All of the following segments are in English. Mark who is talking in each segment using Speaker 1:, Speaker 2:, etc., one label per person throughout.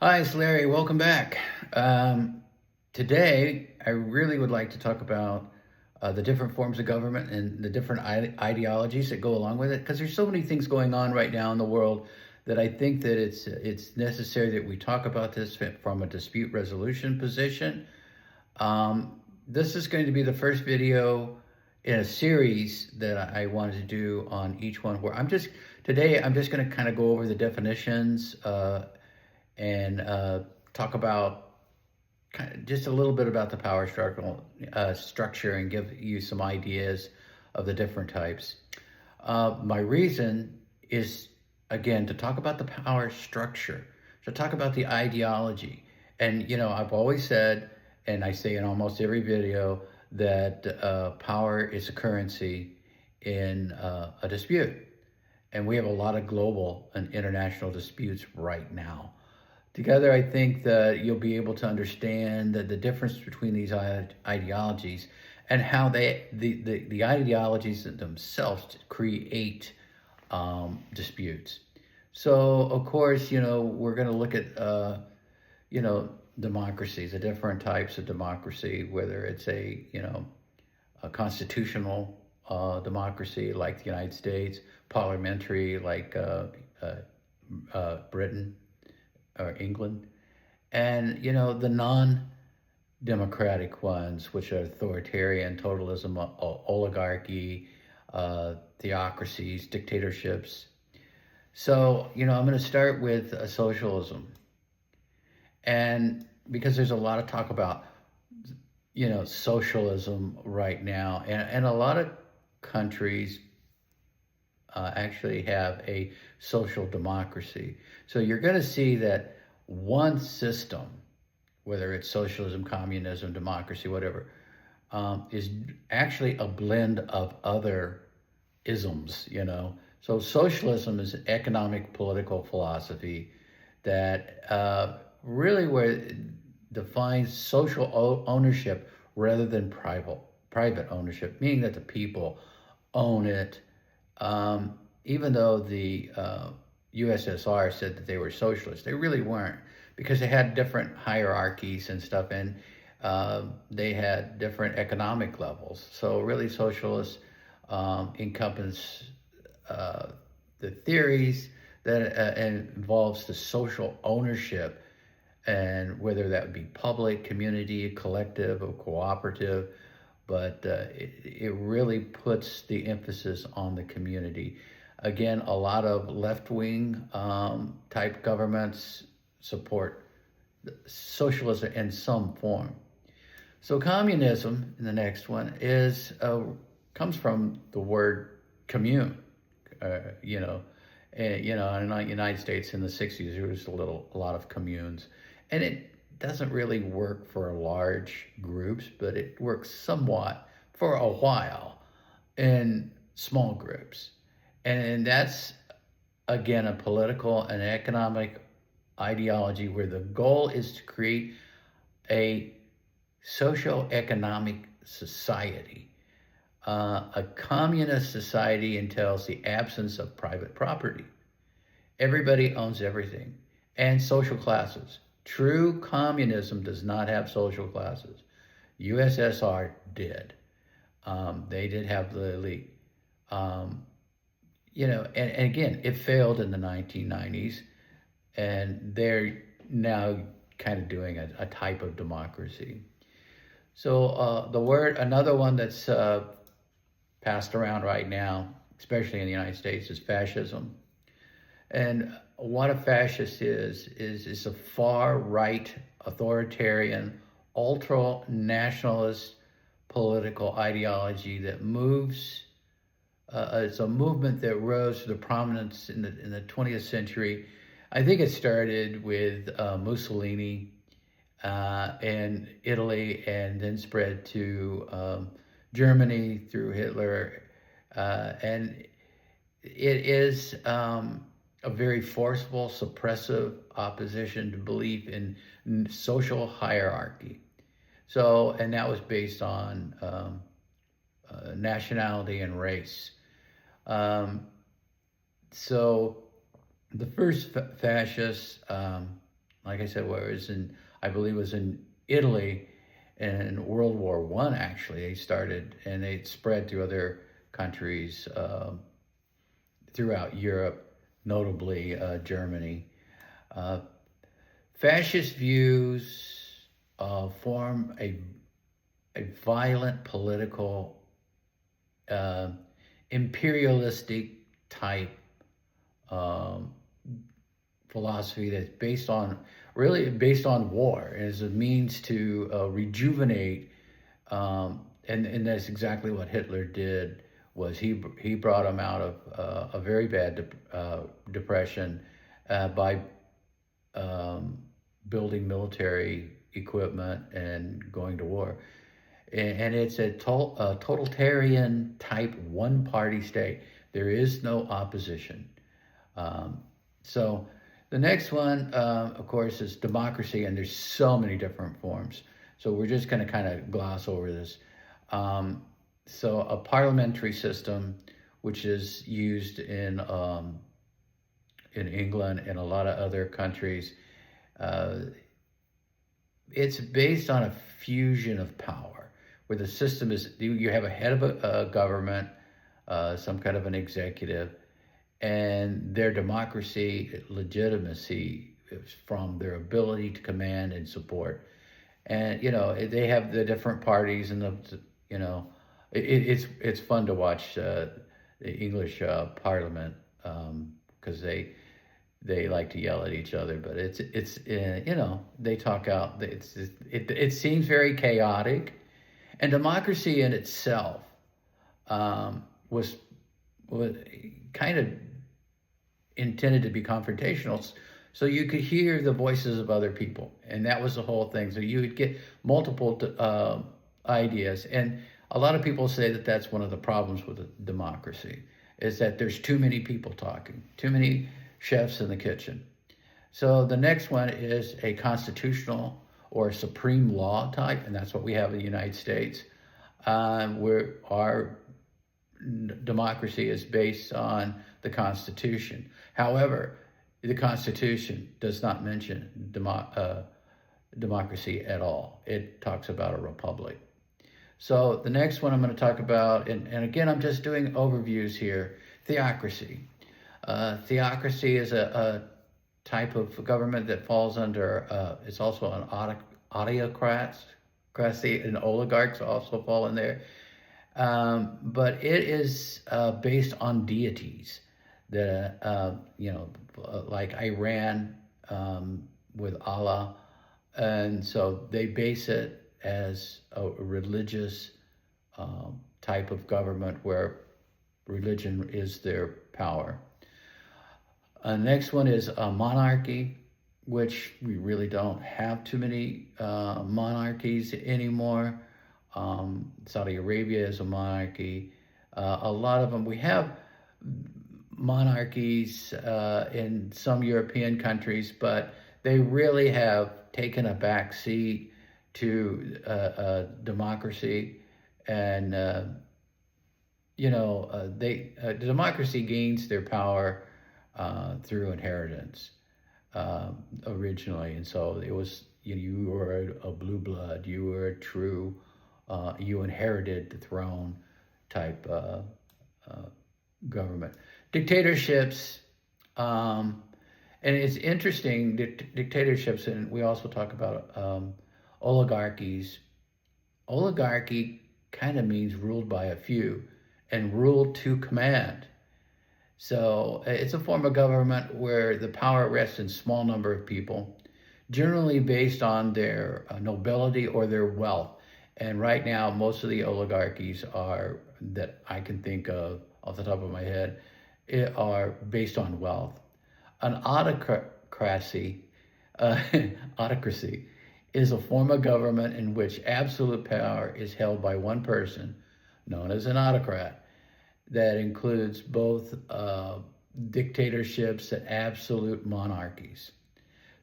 Speaker 1: Hi, it's Larry. Welcome back. Today, I really would like to talk about the different forms of government and the different ideologies that go along with it, because there's so many things going on right now in the world that I think that it's necessary that we talk about this from a dispute resolution position. This is going to be the first video in a series that I wanted to do on each one. Where I'm just going to kind of go over the definitions. And talk about kind of just a little bit about the power structure and give you some ideas of the different types. My reason is, again, to talk about the power structure, to talk about the ideology. And, I've always said, and I say in almost every video, that power is a currency in a dispute. And we have a lot of global and international disputes right now. Together, I think that you'll be able to understand the difference between these ideologies and how the ideologies themselves create disputes. So, of course, we're going to look at, democracies, the different types of democracy, whether it's a constitutional democracy like the United States, parliamentary like Britain or England, and the non-democratic ones, which are authoritarian, totalism, oligarchy, theocracies, dictatorships. So I'm going to start with socialism, and because there's a lot of talk about socialism right now, and a lot of countries actually have a social democracy. So you're going to see that one system, whether it's socialism, communism, democracy, whatever, is actually a blend of other isms. So socialism is an economic political philosophy that really where defines social ownership rather than private ownership, meaning that the people own it. Even though the USSR said that they were socialists, they really weren't, because they had different hierarchies and stuff, and they had different economic levels. So really, socialists encompass the theories that involves the social ownership, and whether that would be public, community, collective, or cooperative, but it really puts the emphasis on the community. Again, a lot of left-wing type governments support socialism in some form. So communism, in the next one, is comes from the word commune. In the United States in the 60s, there was a lot of communes, and it doesn't really work for large groups, but it works somewhat for a while in small groups. And that's, again, a political and economic ideology where the goal is to create a socio-economic society. A communist society entails the absence of private property. Everybody owns everything, and social classes. True communism does not have social classes. USSR did. They did have the elite. And again, it failed in the 1990s, and they're now kind of doing a type of democracy. So another one that's passed around right now, especially in the United States, is fascism. And what a fascist is a far-right, authoritarian, ultra-nationalist political ideology that moves. It's a movement that rose to the prominence in the 20th century. I think it started with Mussolini in Italy, and then spread to Germany through Hitler. And it is a very forceful, suppressive opposition to belief in social hierarchy. So, and that was based on nationality and race. So the first fascists like I said, I believe it was in Italy in World War One. Actually, they started and they spread to other countries throughout Europe, notably Germany. Uh, Fascist views form a violent political, uh, imperialistic type um, philosophy that's based on war as a means to rejuvenate, and that's exactly what Hitler did. Was he brought him out of a very bad depression by um, building military equipment and going to war. And it's a totalitarian type one party state. There is no opposition. Um, so the next one, of course, is democracy, and there's so many different forms. So we're just going to kind of gloss over this. Um, so a parliamentary system, which is used in England and a lot of other countries, uh, it's based on a fusion of power, where the system is you have a head of a government, some kind of an executive, and their democracy legitimacy is from their ability to command and support. And they have the different parties, and you know it's fun to watch the English Parliament, because they like to yell at each other, but it's they talk out. It seems very chaotic, and democracy in itself was kind of intended to be confrontational, so you could hear the voices of other people, and that was the whole thing. So you would get multiple ideas, and a lot of people say that that's one of the problems with a democracy, is that there's too many people talking, too many chefs in the kitchen. So the next one is a constitutional or supreme law type, and that's what we have in the United States, where our democracy is based on the Constitution. However, the Constitution does not mention democracy at all. It talks about a republic. So the next one I'm going to talk about, and again, I'm just doing overviews here, theocracy. Theocracy is a type of government that falls under, it's also an autocracy, and oligarchs also fall in there. But it is based on deities that, like Iran with Allah. And so they base it as a religious type of government where religion is their power. Next one is a monarchy, which we really don't have too many monarchies anymore. Saudi Arabia is a monarchy. A lot of them, we have monarchies in some European countries, but they really have taken a back seat to democracy. And, democracy gains their power through inheritance originally. And so it was, you were a blue blood, you were a true, you inherited the throne type government. Dictatorships, and it's interesting, dictatorships, and we also talk about oligarchies. Oligarchy kind of means ruled by a few and ruled to command. So it's a form of government where the power rests in a small number of people, generally based on their nobility or their wealth. And right now, most of the oligarchies are, that I can think of off the top of my head, are based on wealth. An autocracy, autocracy is a form of government in which absolute power is held by one person, known as an autocrat, that includes both dictatorships and absolute monarchies.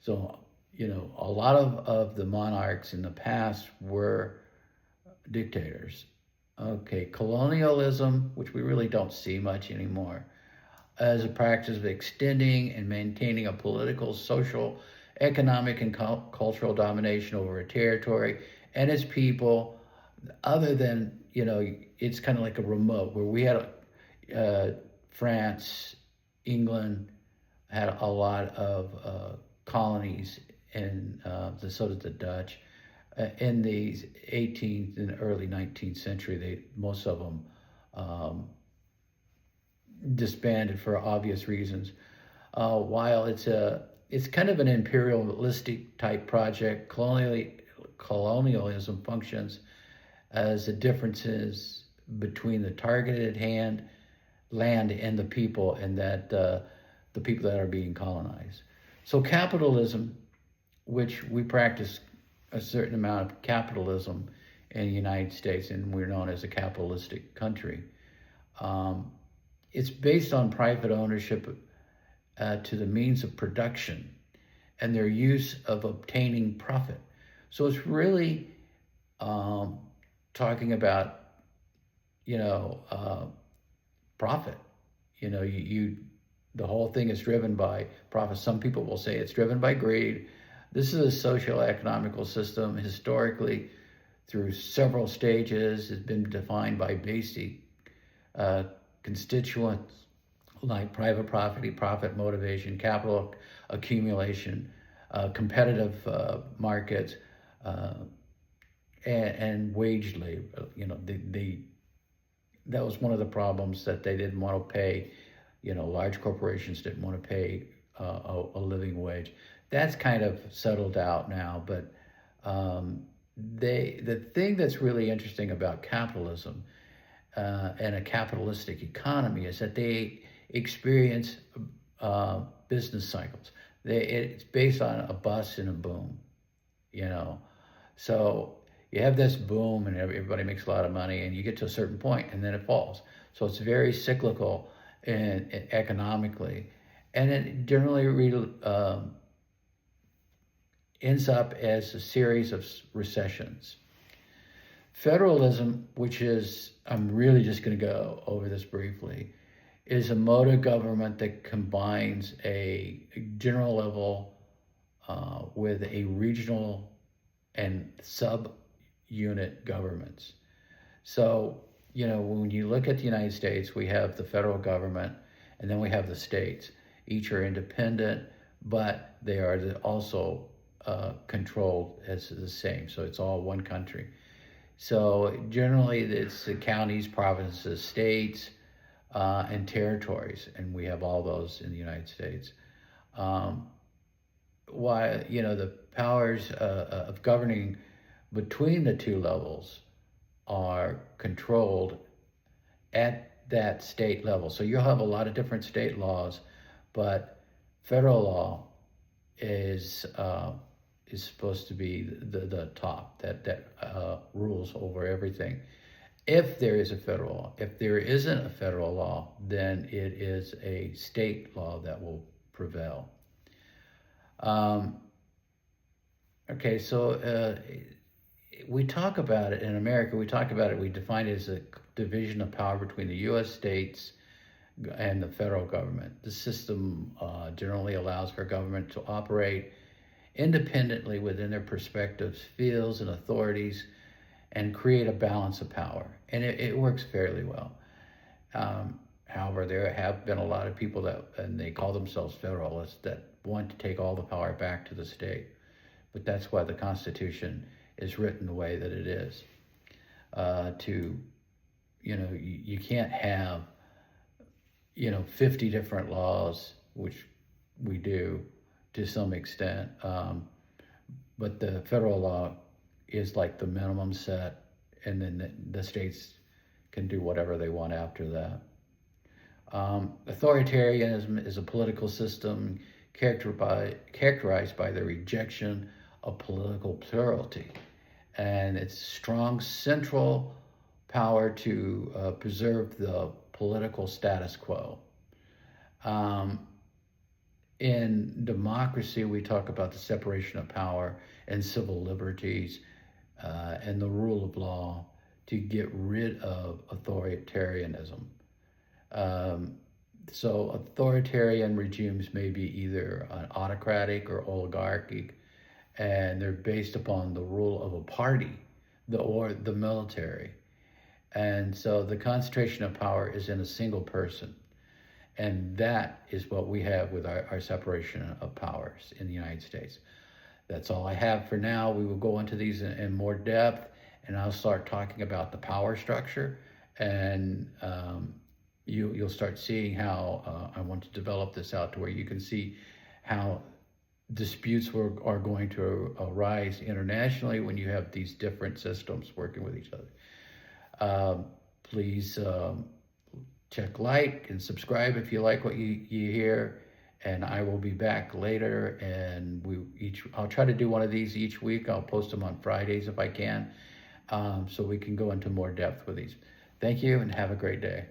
Speaker 1: So, a lot of the monarchs in the past were dictators. Okay, colonialism, which we really don't see much anymore, as a practice of extending and maintaining a political, social, economic and cultural domination over a territory and its people, other than, it's kind of like a remote where we had France, England had a lot of colonies, and so did the Dutch. In the 18th and early 19th century, most of them disbanded for obvious reasons. While it's kind of an imperialistic type project, colonialism functions as the differences between the targeted land and the people, and that the people that are being colonized. So capitalism, which we practice a certain amount of capitalism in the United States, and we're known as a capitalistic country. It's based on private ownership to the means of production and their use of obtaining profit. So it's really talking about, profit. The whole thing is driven by profit. Some people will say it's driven by greed. This is a social economical system historically through several stages. Has been defined by basic constituents like private property, profit motivation, capital accumulation, competitive markets, and wage labor. That was one of the problems, that they didn't want to pay. Large corporations didn't want to pay a living wage. That's kind of settled out now, but the thing that's really interesting about capitalism and a capitalistic economy is that they experience business cycles. It's based on a bust and a boom, So you have this boom and everybody makes a lot of money, and you get to a certain point and then it falls. So it's very cyclical and economically, and it generally ends up as a series of recessions. Federalism, which is, I'm really just going to go over this briefly, is a mode of government that combines a general level with a regional and sub-unit governments. So, when you look at the United States, we have the federal government, and then we have the states. Each are independent, but they are also controlled as the same. So it's all one country. So generally, it's the counties, provinces, states, and territories, and we have all those in the United States. Why, the powers of governing between the two levels are controlled at that state level. So you'll have a lot of different state laws, but federal law is supposed to be the top that rules over everything. If there is a federal law. If there isn't a federal law, then it is a state law that will prevail. Okay, so we talk about it in America. We define it as a division of power between the U.S. states and the federal government. The system generally allows for government to operate independently within their perspectives, fields, and authorities, and create a balance of power. And it works fairly well. However, there have been a lot of people and they call themselves federalists, that want to take all the power back to the state. But that's why the Constitution is written the way that it is. You can't have, 50 different laws, which we do to some extent. But the federal law is like the minimum set, and then the states can do whatever they want after that. Authoritarianism is a political system characterized by the rejection of political plurality, and its strong central power to preserve the political status quo. In democracy, we talk about the separation of power and civil liberties and the rule of law to get rid of authoritarianism. So authoritarian regimes may be either an autocratic or oligarchic, and they're based upon the rule of a party, or the military. And so the concentration of power is in a single person. And that is what we have with our separation of powers in the United States. That's all I have for now. We will go into these in more depth, and I'll start talking about the power structure, and you'll start seeing how I want to develop this out to where you can see how disputes are going to arise internationally when you have these different systems working with each other. Please check, like, and subscribe if you like what you hear. And I will be back later, and I'll try to do one of these each week. I'll post them on Fridays if I can, so we can go into more depth with these. Thank you, and have a great day.